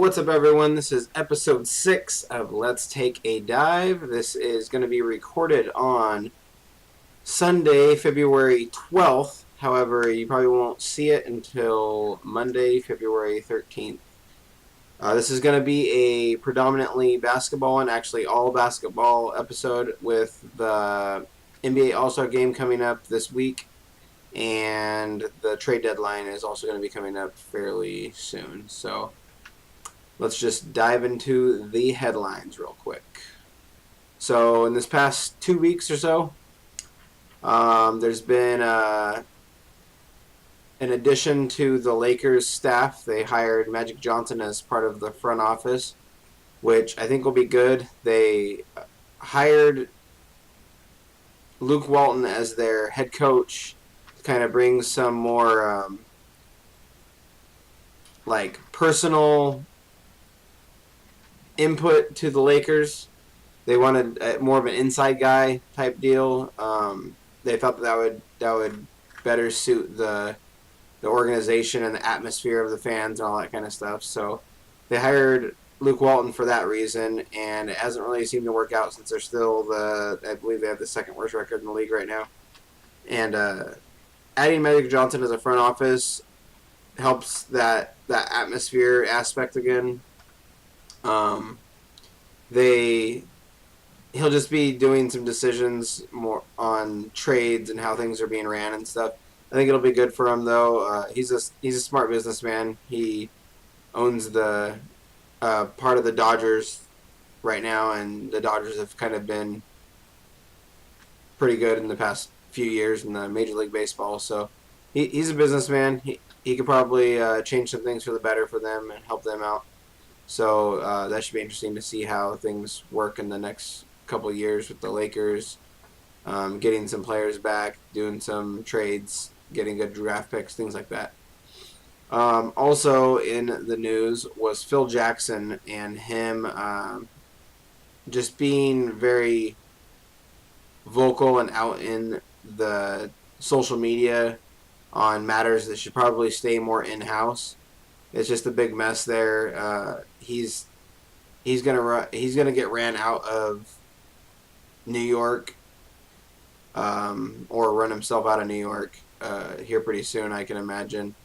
What's up, everyone? This is episode 6 of Let's Take a Dive. This is going to be recorded on Sunday, February 12th. However, you probably won't see it until Monday, February 13th. This is going to be a predominantly basketball and actually all basketball episode with the NBA All-Star game coming up this week. And the trade deadline is also going to be coming up fairly soon. So let's just dive into the headlines real quick. So in this past 2 weeks or so, there's been in addition to the Lakers staff, they hired Magic Johnson as part of the front office, which I think will be good. They hired Luke Walton as their head coach to kind of bring some more personal input to the Lakers. They wanted more of an inside guy type deal. They thought that would better suit the organization and the atmosphere of the fans and all that kind of stuff. So they hired Luke Walton for that reason, and it hasn't really seemed to work out since they're still I believe they have the second worst record in the league right now. And adding Magic Johnson as a front office helps that atmosphere aspect again. He'll just be doing some decisions more on trades and how things are being ran and stuff. I think it'll be good for him though. He's a smart businessman. He owns the part of the Dodgers right now, and the Dodgers have kind of been pretty good in the past few years in the Major League Baseball. So he's a businessman. He could probably change some things for the better for them and help them out. So that should be interesting to see how things work in the next couple of years with the Lakers, getting some players back, doing some trades, getting good draft picks, things like that. Also in the news was Phil Jackson and him just being very vocal and out in the social media on matters that should probably stay more in-house. It's just a big mess there. He's gonna get ran out of New York, or run himself out of New York here pretty soon, I can imagine.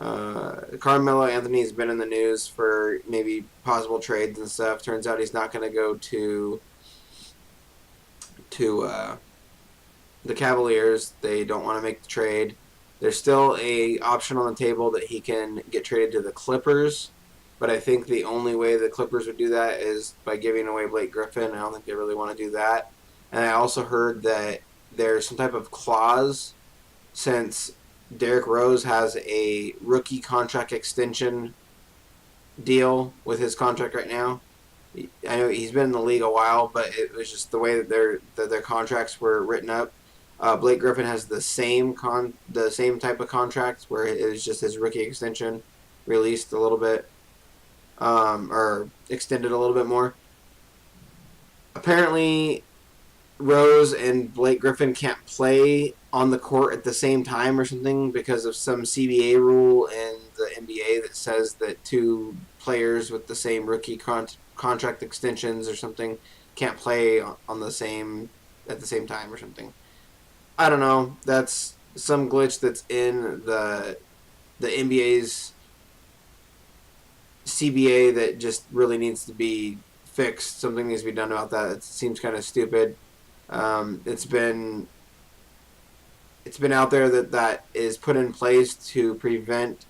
Carmelo Anthony has been in the news for maybe possible trades and stuff. Turns out he's not going to go to the Cavaliers. They don't want to make the trade. There's still a option on the table that he can get traded to the Clippers, but I think the only way the Clippers would do that is by giving away Blake Griffin. I don't think they really want to do that. And I also heard that there's some type of clause, since Derrick Rose has a rookie contract extension deal with his contract right now. I know he's been in the league a while, but it was just the way that their contracts were written up. Blake Griffin has the same type of contract where it was just his rookie extension released a little bit, or extended a little bit more. Apparently, Rose and Blake Griffin can't play on the court at the same time or something because of some CBA rule in the NBA that says that two players with the same rookie contract extensions or something can't play at the same time or something. I don't know. That's some glitch that's in the NBA's CBA that just really needs to be fixed. Something needs to be done about that. It seems kind of stupid. It's been out there that is put in place to prevent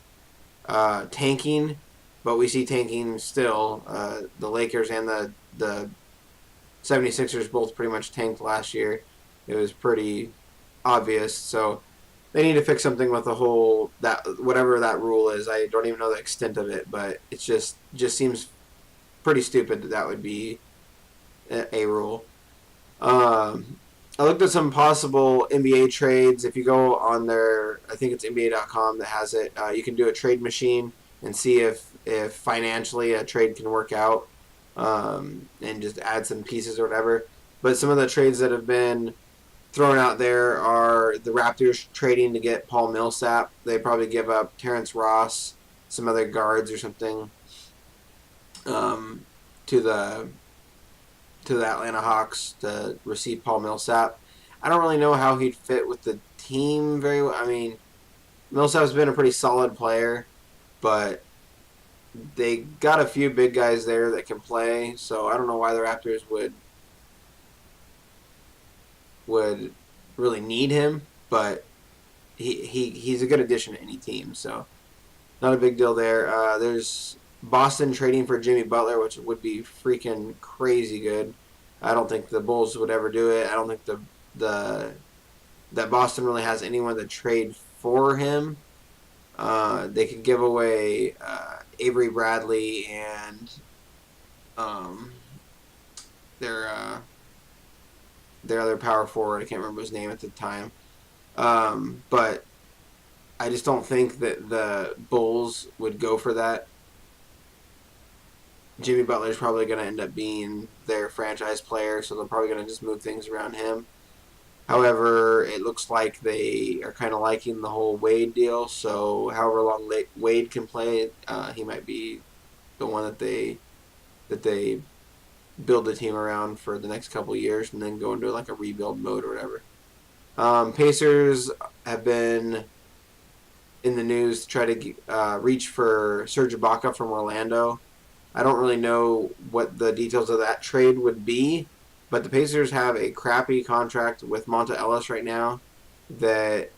tanking, but we see tanking still. The Lakers and the 76ers both pretty much tanked last year. It was pretty obvious, so they need to fix something with the whole whatever that rule is. I don't even know the extent of it, but it just seems pretty stupid that would be a rule. I looked at some possible NBA trades. If you go on their, I think it's NBA.com that has it, you can do a trade machine and see if financially a trade can work out, and just add some pieces or whatever. But some of the trades that have been thrown out there are the Raptors trading to get Paul Millsap. They probably give up Terrence Ross, some other guards or something. to the Atlanta Hawks to receive Paul Millsap. I don't really know how he'd fit with the team very well. I mean, Millsap's been a pretty solid player, but they got a few big guys there that can play. So I don't know why the Raptors would really need him, but he's a good addition to any team. So not a big deal there. There's Boston trading for Jimmy Butler, which would be freaking crazy good. I don't think the Bulls would ever do it. I don't think the that Boston really has anyone to trade for him. They could give away Avery Bradley and um, their their other power forward. I can't remember his name at the time. But I just don't think that the Bulls would go for that. Jimmy Butler is probably going to end up being their franchise player, so they're probably going to just move things around him. However, it looks like they are kind of liking the whole Wade deal, so however long Wade can play, he might be the one that they build the team around for the next couple of years and then go into like a rebuild mode or whatever. Pacers have been in the news to try to reach for Serge Ibaka from Orlando. I don't really know what the details of that trade would be, but the Pacers have a crappy contract with Monta Ellis right now that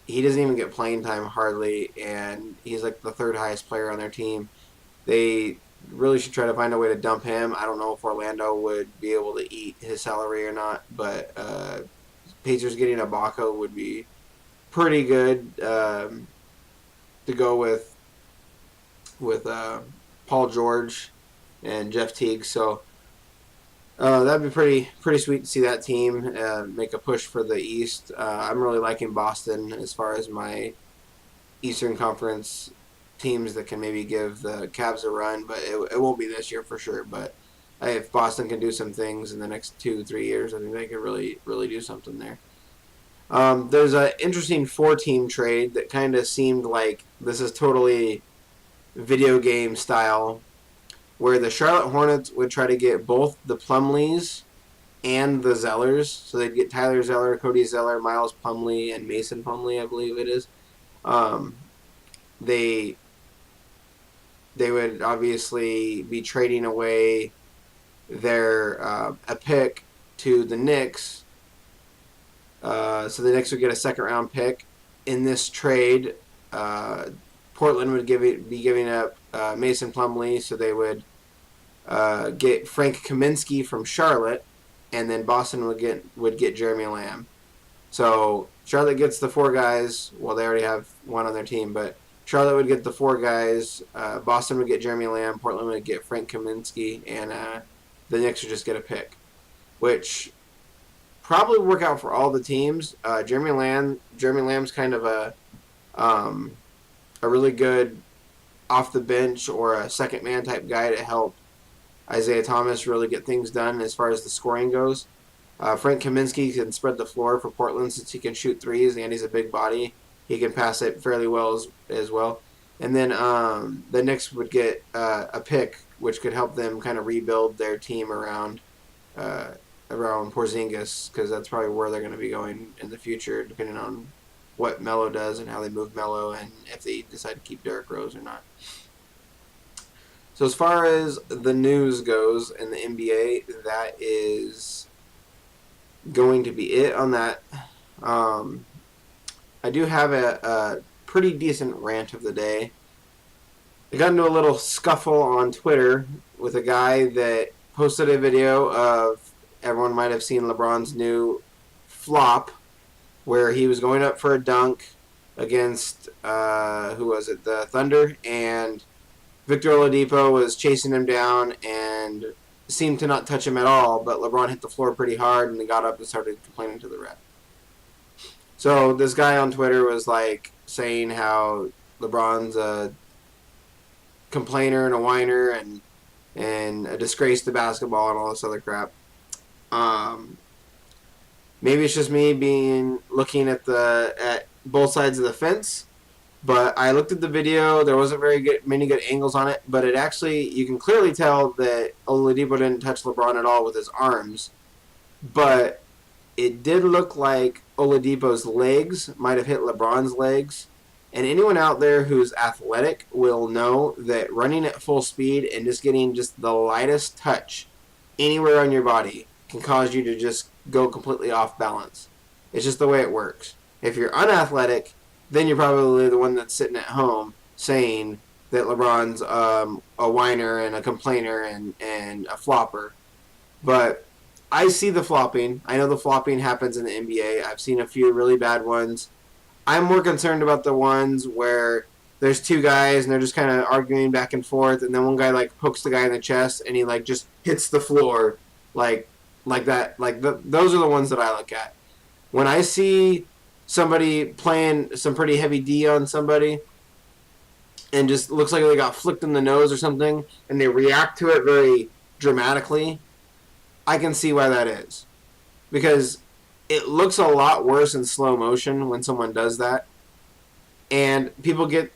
he doesn't even get playing time hardly, and he's like the third highest player on their team. They really should try to find a way to dump him. I don't know if Orlando would be able to eat his salary or not, but Pacers getting Ibaka would be pretty good to go with Paul George and Jeff Teague. So that'd be pretty sweet to see that team make a push for the East. I'm really liking Boston as far as my Eastern Conference teams that can maybe give the Cavs a run, but it won't be this year for sure. But if Boston can do some things in the next 2-3 years, I think they could really do something there. There's an interesting 4-team trade that kind of seemed like this is totally video game style, where the Charlotte Hornets would try to get both the Plumlees and the Zellers. So they'd get Tyler Zeller, Cody Zeller, Miles Plumlee, and Mason Plumlee, I believe it is. They would obviously be trading away their a pick to the Knicks. So the Knicks would get a second-round pick in this trade. Portland would be giving up Mason Plumlee, so they would get Frank Kaminsky from Charlotte, and then Boston would get Jeremy Lamb. So Charlotte gets the 4 guys. Well, they already have one on their team, but Charlotte would get the 4 guys. Boston would get Jeremy Lamb. Portland would get Frank Kaminsky, and the Knicks would just get a pick, which probably would work out for all the teams. Jeremy Lamb's kind of a really good off the bench or a second man type guy to help Isaiah Thomas really get things done as far as the scoring goes. Frank Kaminsky can spread the floor for Portland since he can shoot threes and he's a big body. He can pass it fairly well as well. And then the Knicks would get a pick, which could help them kind of rebuild their team around Porzingis, because that's probably where they're going to be going in the future, depending on what Melo does and how they move Melo and if they decide to keep Derrick Rose or not. So as far as the news goes in the NBA, that is going to be it on that. I do have a pretty decent rant of the day. I got into a little scuffle on Twitter with a guy that posted a video of, everyone might have seen LeBron's new flop, where he was going up for a dunk against, the Thunder, and Victor Oladipo was chasing him down and seemed to not touch him at all, but LeBron hit the floor pretty hard and he got up and started complaining to the ref. So this guy on Twitter was like saying how LeBron's a complainer and a whiner and a disgrace to basketball and all this other crap. Maybe it's just me looking at both sides of the fence, But I looked at the video. There wasn't many good angles on it. But it actually, you can clearly tell that Oladipo didn't touch LeBron at all with his arms. But it did look like Oladipo's legs might have hit LeBron's legs. And anyone out there who's athletic will know that running at full speed and just getting just the lightest touch anywhere on your body can cause you to just go completely off balance. It's just the way it works. If you're unathletic, then you're probably the one that's sitting at home saying that LeBron's a whiner and a complainer and a flopper. But I see the flopping. I know the flopping happens in the NBA. I've seen a few really bad ones. I'm more concerned about the ones where there's two guys and they're just kind of arguing back and forth, and then one guy like pokes the guy in the chest and he like just hits the floor like that. Those are the ones that I look at. When I see somebody playing some pretty heavy D on somebody and just looks like they got flicked in the nose or something, and they react to it very dramatically, I can see why that is. Because it looks a lot worse in slow motion when someone does that. And people get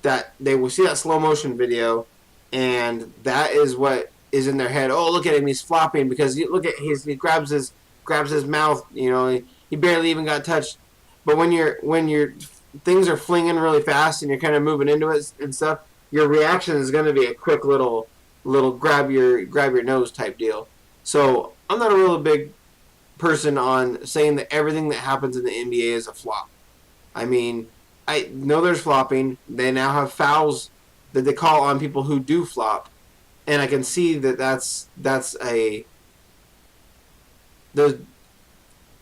that, they will see that slow motion video, and that is what is in their head. Oh, look at him, he's flopping because he grabs his mouth, he barely even got touched. But when your things are flinging really fast and you're kind of moving into it and stuff, your reaction is going to be a quick little grab your nose type deal. So I'm not a really big person on saying that everything that happens in the NBA is a flop. I mean, I know there's flopping. They now have fouls that they call on people who do flop, and I can see that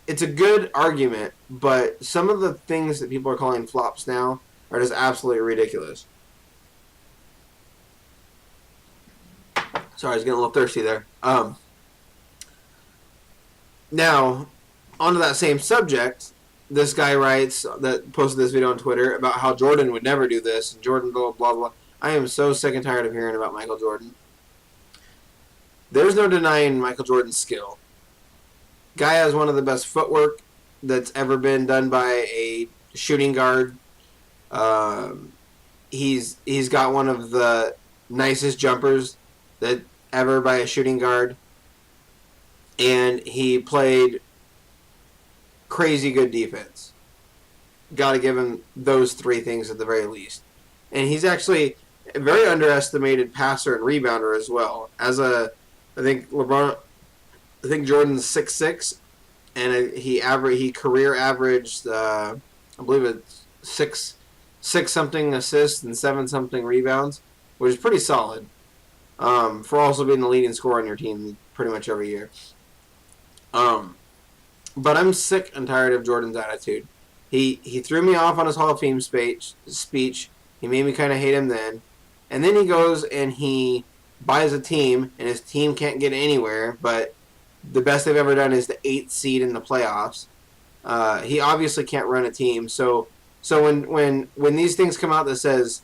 it's a good argument, but some of the things that people are calling flops now are just absolutely ridiculous. Sorry, I was getting a little thirsty there. Now, onto that same subject, this guy writes, that posted this video on Twitter, about how Jordan would never do this, and Jordan blah, blah, blah. I am so sick and tired of hearing about Michael Jordan. There's no denying Michael Jordan's skill. Guy has one of the best footwork that's ever been done by a shooting guard. He's got one of the nicest jumpers that ever by a shooting guard. And he played crazy good defense. Got to give him those three things at the very least. And he's actually a very underestimated passer and rebounder as well. I think Jordan's 6'6", and he career averaged I believe it's six something assists and 7 something rebounds, which is pretty solid. For also being the leading scorer on your team pretty much every year. But I'm sick and tired of Jordan's attitude. He threw me off on his Hall of Fame speech. He made me kind of hate him then. And then he goes and he buys a team, and his team can't get anywhere, but the best they've ever done is the 8th seed in the playoffs. He obviously can't run a team. So when these things come out that says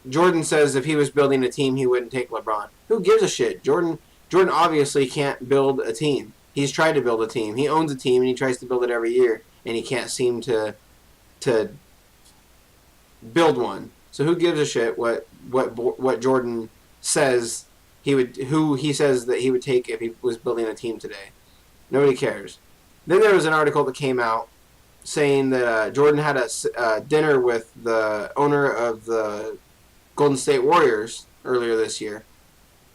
Jordan says if he was building a team he wouldn't take LeBron. Who gives a shit? Jordan obviously can't build a team. He's tried to build a team. He owns a team and he tries to build it every year, and he can't seem to build one. So who gives a shit what Jordan says who he says that he would take if he was building a team today? Nobody cares. Then there was an article that came out saying that Jordan had a dinner with the owner of the Golden State Warriors earlier this year,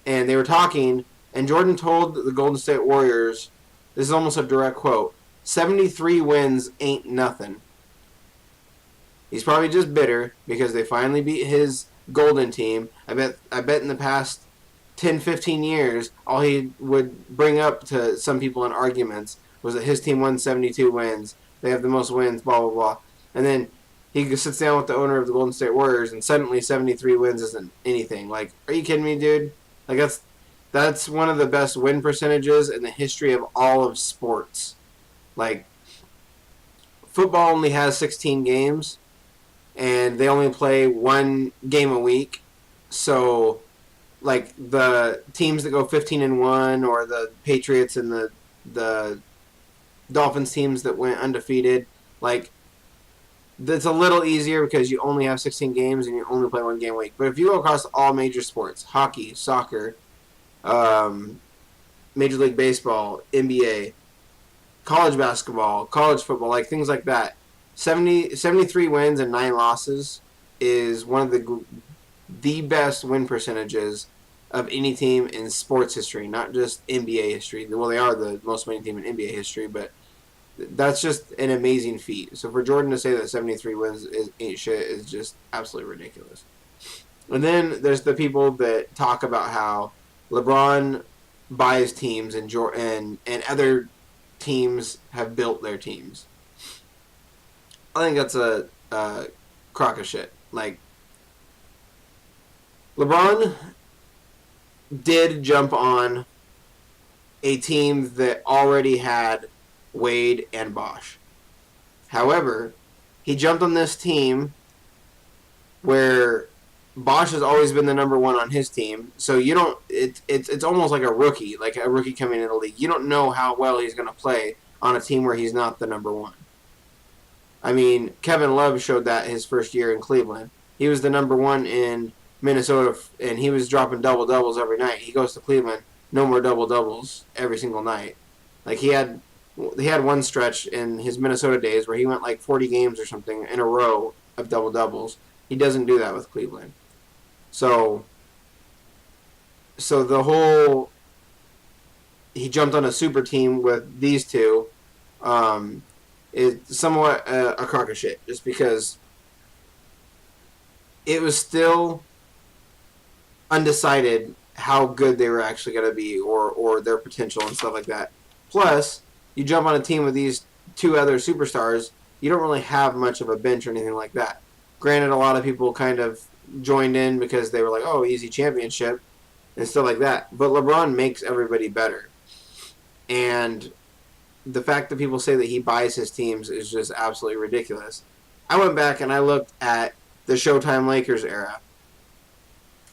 and they were talking. And Jordan told the Golden State Warriors, this is almost a direct quote, 73 wins ain't nothing. He's probably just bitter because they finally beat his Golden team. I bet in the past 10, 15 years, all he would bring up to some people in arguments was that his team won 72 wins. They have the most wins, blah, blah, blah. And then he sits down with the owner of the Golden State Warriors, and suddenly 73 wins isn't anything. Like, are you kidding me, dude? Like, that's one of the best win percentages in the history of all of sports. Like, football only has 16 games, and they only play one game a week. So, like, the teams that go 15-1, or the Patriots and the Dolphins teams that went undefeated, like, That's a little easier because you only have 16 games and you only play one game a week. But if you go across all major sports, hockey, soccer, um, Major League Baseball, NBA, college basketball, college football, like things like that, 73 wins and 9 losses is one of the best win percentages of any team in sports history, not just NBA history. Well, they are the most winning team in NBA history, but that's just an amazing feat. So for Jordan to say that 73 wins ain't shit is just absolutely ridiculous. And then there's the people that talk about how LeBron buys teams and other teams have built their teams. I think that's a crock of shit. Like, LeBron did jump on a team that already had Wade and Bosh. However, he jumped on this team where Bosh has always been the number one on his team, so you don't. It's almost like a rookie coming in the league. You don't know how well he's going to play on a team where he's not the number one. I mean, Kevin Love showed that his first year in Cleveland. He was the number one in Minnesota, and he was dropping double-doubles every night. He goes to Cleveland, no more double-doubles every single night. Like, he had one stretch in his Minnesota days where he went like 40 games or something in a row of double-doubles. He doesn't do that with Cleveland. So the whole he jumped on a super team with these two is somewhat a crock of shit, just because it was still undecided how good they were actually going to be or their potential and stuff like that. Plus, you jump on a team with these two other superstars, you don't really have much of a bench or anything like that. Granted, a lot of people kind of joined in because they were like, oh, easy championship and stuff like that. But LeBron makes everybody better. And the fact that people say that he buys his teams is just absolutely ridiculous. I went back and I looked at the Showtime Lakers era.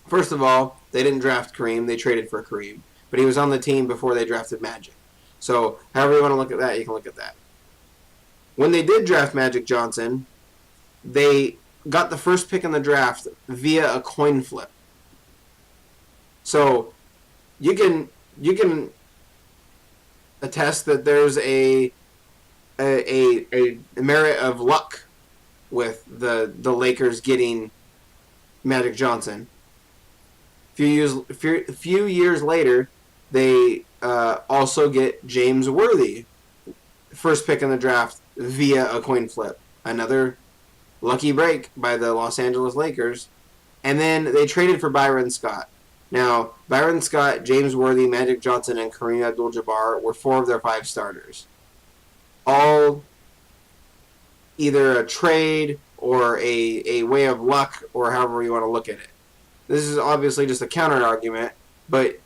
First of all, they didn't draft Kareem. They traded for Kareem. But he was on the team before they drafted Magic. So however you want to look at that, you can look at that. When they did draft Magic Johnson, they got the first pick in the draft via a coin flip. So you can attest that there's a merit of luck with the Lakers getting Magic Johnson. A few years later, they also get James Worthy, first pick in the draft via a coin flip. Another lucky break by the Los Angeles Lakers. And then they traded for Byron Scott. Now, Byron Scott, James Worthy, Magic Johnson, and Kareem Abdul-Jabbar were 4 of their 5 starters. All either a trade or a way of luck, or however you want to look at it. This is obviously just a counter argument, but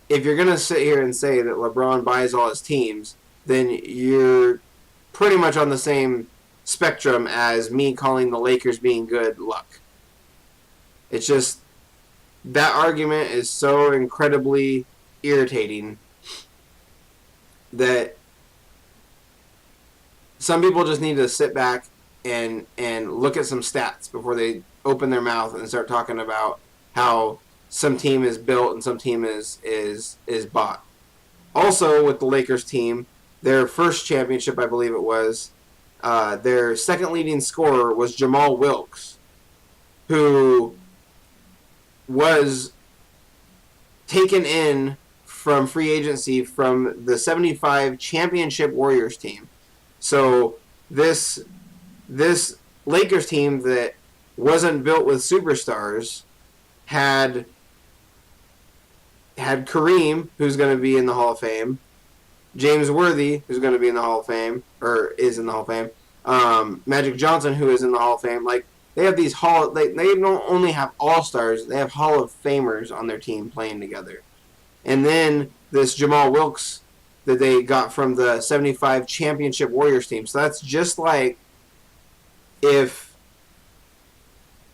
if you're going to sit here and say that LeBron buys all his teams, then you're pretty much on the same spectrum as me calling the Lakers being good luck. It's just, that argument is so incredibly irritating that some people just need to sit back and look at some stats before they open their mouth and start talking about how some team is built and some team is bought. Also, with the Lakers team, their first championship, I believe it was, their second leading scorer was Jamal Wilkes, who was taken in from free agency from the 75 championship Warriors team. So this Lakers team that wasn't built with superstars had Kareem, who's going to be in the Hall of Fame, James Worthy, who's going to be in the Hall of Fame, or is in the Hall of Fame, Magic Johnson, who is in the Hall of Fame. Like, they have these they don't only have all-stars, they have Hall of Famers on their team playing together. And then this Jamal Wilkes that they got from the 75 championship Warriors team. So that's just like if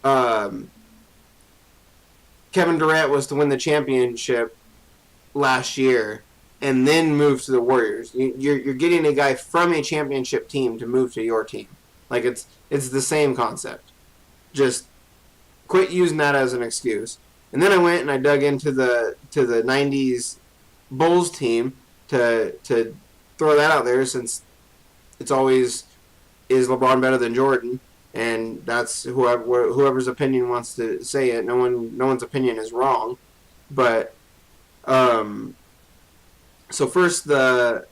Kevin Durant was to win the championship last year and then move to the Warriors. You're getting a guy from a championship team to move to your team. Like it's the same concept. Just quit using that as an excuse. And then I went and I dug into the '90s Bulls team to throw that out there, since it's always, is LeBron better than Jordan, and that's whoever's opinion wants to say it. No one's opinion is wrong, but um, so first the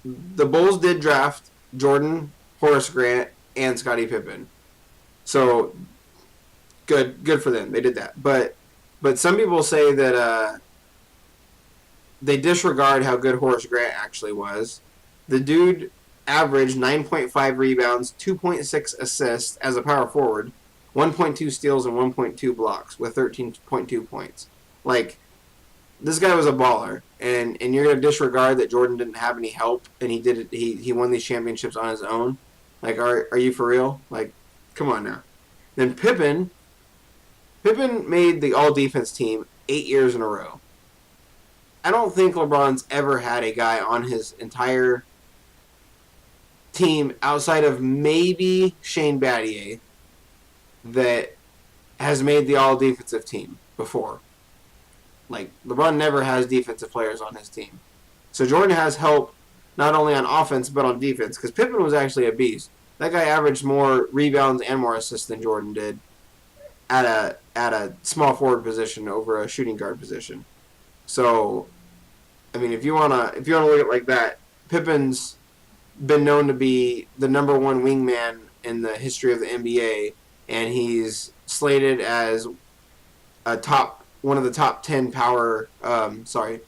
Bulls did draft Jordan, Horace Grant, and Scottie Pippen. So good for them. They did that. But some people say that they disregard how good Horace Grant actually was. The dude averaged 9.5 rebounds, 2.6 assists as a power forward, 1.2 steals, and 1.2 blocks with 13.2 points. Like, this guy was a baller, and you're gonna disregard that Jordan didn't have any help, and he won these championships on his own. Like, are you for real? Like, come on now. Then Pippen made the All Defense team 8 years in a row. I don't think LeBron's ever had a guy on his entire team outside of maybe Shane Battier that has made the All Defensive team before. Like, LeBron never has defensive players on his team. So Jordan has help not only on offense but on defense, because Pippen was actually a beast. That guy averaged more rebounds and more assists than Jordan did at a small forward position over a shooting guard position. So, I mean, if you wanna look at it like that, Pippen's been known to be the number one wingman in the history of the NBA, and he's slated as one of the top 10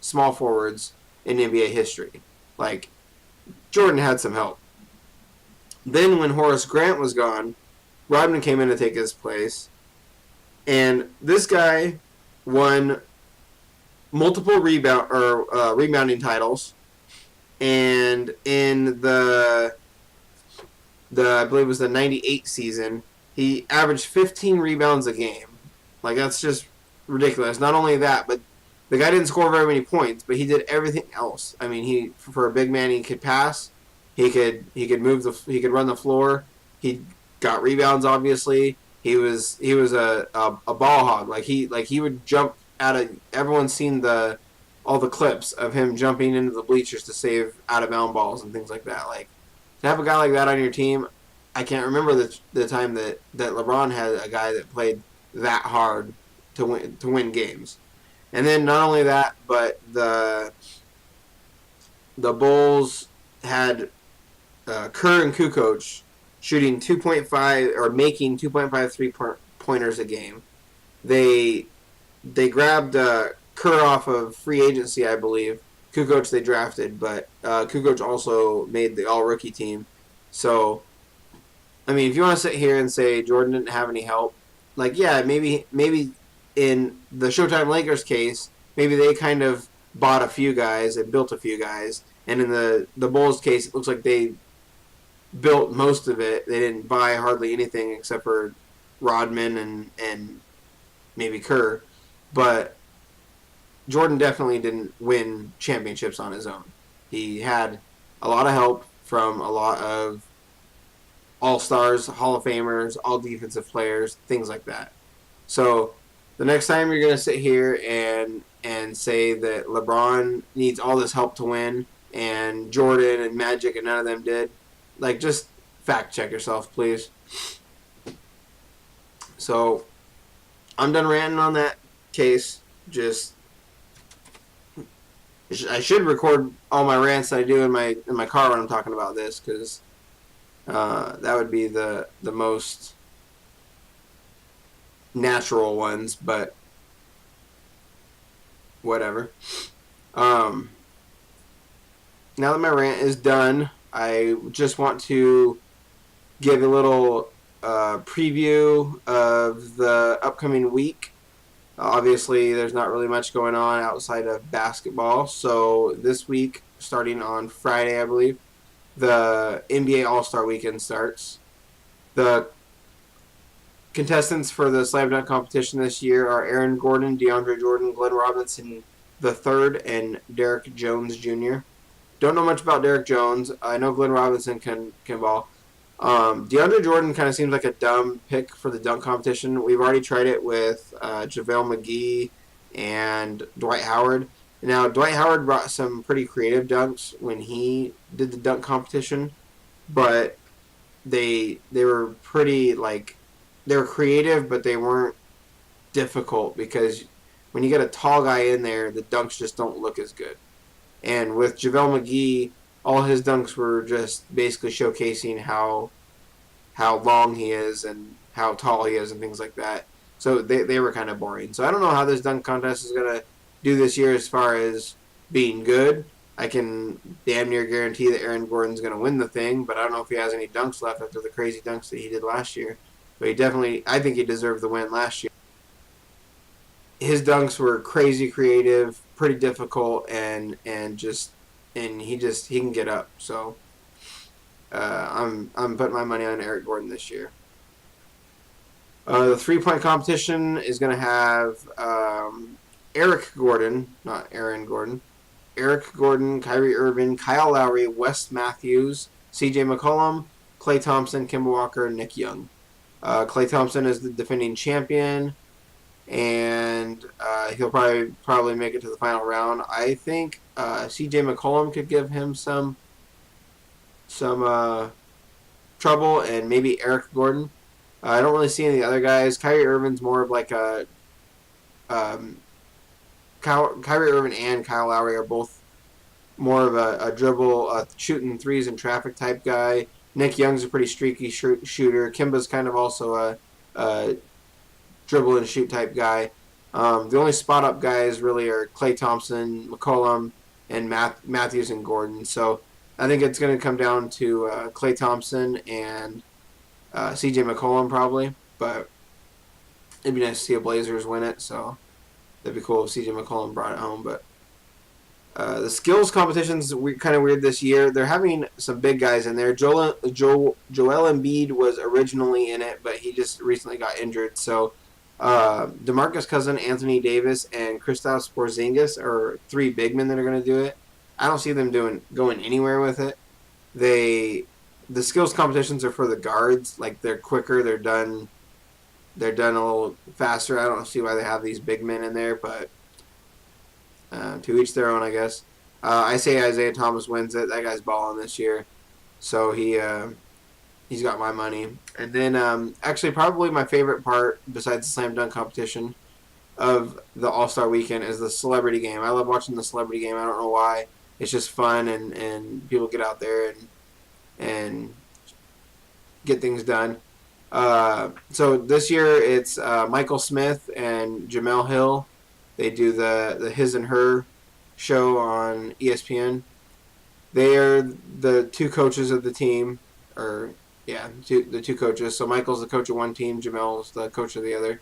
small forwards in NBA history. Like, Jordan had some help. Then when Horace Grant was gone, Rodman came in to take his place, and this guy won multiple rebounding titles, and in the I believe it was the '98 season, he averaged 15 rebounds a game. Like, that's just ridiculous. Not only that, but the guy didn't score very many points, but he did everything else. I mean, for a big man, he could pass, he could run the floor, he got rebounds. Obviously, he was a ball hog. Like he would jump out of. Everyone's seen all the clips of him jumping into the bleachers to save out of bound balls and things like that. Like, to have a guy like that on your team, I can't remember the time that LeBron had a guy that played that hard to win games. And then not only that, but the Bulls had Kerr and Kukoc shooting 2.5 or making 2.5 3-pointers a game. They grabbed Kerr off of free agency, I believe. Kukoc they drafted, but Kukoc also made the all-rookie team. So, I mean, if you want to sit here and say Jordan didn't have any help, like, yeah, maybe in the Showtime Lakers case, maybe they kind of bought a few guys and built a few guys. And in the Bulls case, it looks like they built most of it. They didn't buy hardly anything except for Rodman and maybe Kerr. But Jordan definitely didn't win championships on his own. He had a lot of help from a lot of all-stars, Hall of Famers, all defensive players, things like that. So the next time you're going to sit here and say that LeBron needs all this help to win and Jordan and Magic and none of them did, like, just fact check yourself, please. So I'm done ranting on that case. I should record all my rants that I do in my car when I'm talking about this, because that would be the most natural ones, but whatever. Now that my rant is done, I just want to give a little preview of the upcoming week. Obviously, there's not really much going on outside of basketball. So this week, starting on Friday, I believe, the NBA All-Star Weekend starts. The contestants for the slam dunk competition this year are Aaron Gordon, DeAndre Jordan, Glenn Robinson III, and Derrick Jones Jr. Don't know much about Derrick Jones. I know Glenn Robinson can ball. DeAndre Jordan kind of seems like a dumb pick for the dunk competition. We've already tried it with JaVale McGee and Dwight Howard. Now, Dwight Howard brought some pretty creative dunks when he did the dunk competition, but they were pretty like they were creative, but they weren't difficult because when you get a tall guy in there, the dunks just don't look as good. And with JaVale McGee, all his dunks were just basically showcasing how long he is and how tall he is and things like that. So they were kind of boring. So I don't know how this dunk contest is going to do this year as far as being good. I can damn near guarantee that Aaron Gordon's going to win the thing, but I don't know if he has any dunks left after the crazy dunks that he did last year. But he definitely, I think he deserved the win last year. His dunks were crazy creative, pretty difficult, and he can get up. So I'm putting my money on Eric Gordon this year. The 3-point competition is going to have Eric Gordon, not Aaron Gordon. Eric Gordon, Kyrie Irving, Kyle Lowry, Wes Matthews, C.J. McCollum, Klay Thompson, Kemba Walker, Nick Young. Klay Thompson is the defending champion, and he'll probably make it to the final round. I think C.J. McCollum could give him some trouble, and maybe Eric Gordon. I don't really see any of the other guys. Kyrie Irving's more of like a Kyrie Irving and Kyle Lowry are both more of a dribble, shooting threes in traffic type guy. Nick Young's a pretty streaky shooter. Kimba's kind of also a dribble and shoot type guy. The only spot up guys really are Klay Thompson, McCollum, and Matthews and Gordon. So I think it's going to come down to Klay Thompson and C.J. McCollum probably, but it'd be nice to see a Blazers win it. So that'd be cool if C.J. McCollum brought it home. But the skills competition's kind of weird this year. They're having some big guys in there. Joel Embiid was originally in it, but he just recently got injured. So DeMarcus Cousins, Anthony Davis, and Kristaps Porzingis are 3 big men that are going to do it. I don't see them going anywhere with it. The skills competitions are for the guards. Like, they're quicker. They're done a little faster. I don't see why they have these big men in there, but to each their own, I guess. I say Isaiah Thomas wins it. That guy's balling this year, so he's got my money. And then actually probably my favorite part besides the slam dunk competition of the All-Star weekend is the celebrity game. I love watching the celebrity game. I don't know why. It's just fun, and people get out there and get things done. So this year it's Michael Smith and Jamel Hill. They do the His and Her show on ESPN. They are the 2 coaches of the team, the 2 coaches. So Michael's the coach of one team, Jamel's the coach of the other.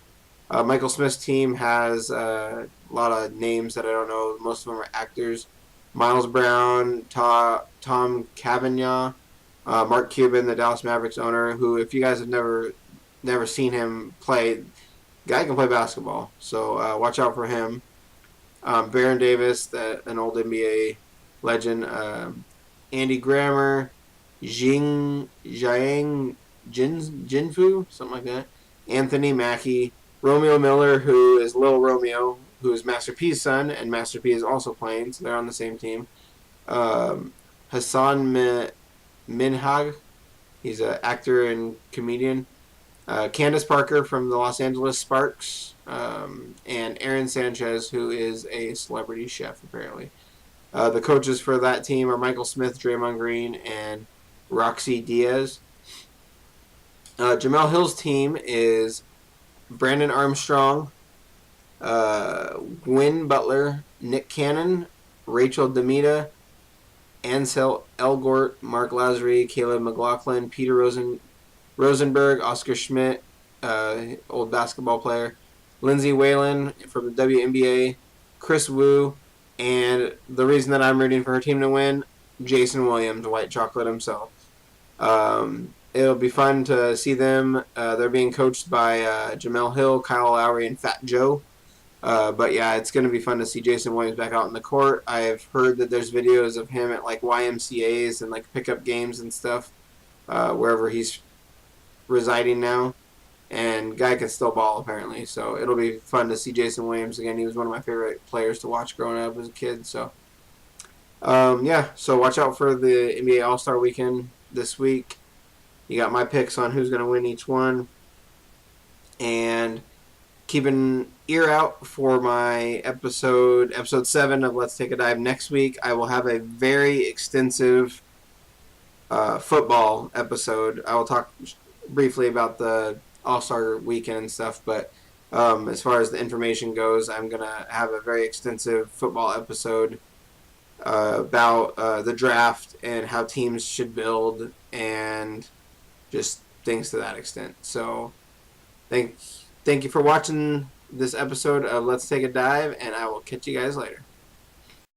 Michael Smith's team has a lot of names that I don't know. Most of them are actors. Miles Brown, Tom Cavanaugh, Mark Cuban, the Dallas Mavericks owner, who, if you guys have never seen him play, guy can play basketball. So watch out for him. Baron Davis, an old NBA legend. Andy Grammer, Jiang Jinfu, something like that. Anthony Mackie, Romeo Miller, who is Lil Romeo, who is Master P's son, and Master P is also playing, so they're on the same team. Hassan Minhaj, he's an actor and comedian. Candace Parker from the Los Angeles Sparks, and Aaron Sanchez, who is a celebrity chef, apparently. The coaches for that team are Michael Smith, Draymond Green, and Roxy Diaz. Jamel Hill's team is Brandon Armstrong, Gwyn Butler, Nick Cannon, Rachel Demita, Ansel Elgort, Mark Lazary, Caleb McLaughlin, Peter Rosenberg, Oscar Schmidt, old basketball player, Lindsey Whalen from the WNBA, Chris Wu, and the reason that I'm rooting for her team to win, Jason Williams, White Chocolate himself. It'll be fun to see them. They're being coached by Jamel Hill, Kyle Lowry, and Fat Joe. But yeah, it's going to be fun to see Jason Williams back out in the court. I've heard that there's videos of him at like YMCA's and like pickup games and stuff. wherever he's residing now. And guy can still ball apparently, so it'll be fun to see Jason Williams again. He was one of my favorite players to watch growing up as a kid. So yeah, so watch out for the NBA All Star Weekend this week. You got my picks on who's going to win each one, and keep an ear out for my episode 7 of Let's Take a Dive next week. I will have a very extensive football episode. I will talk briefly about the All Star Weekend and stuff, but as far as the information goes, I'm gonna have a very extensive football episode about the draft and how teams should build and just things to that extent. So thank you for watching this episode of Let's Take a Dive, and I will catch you guys later.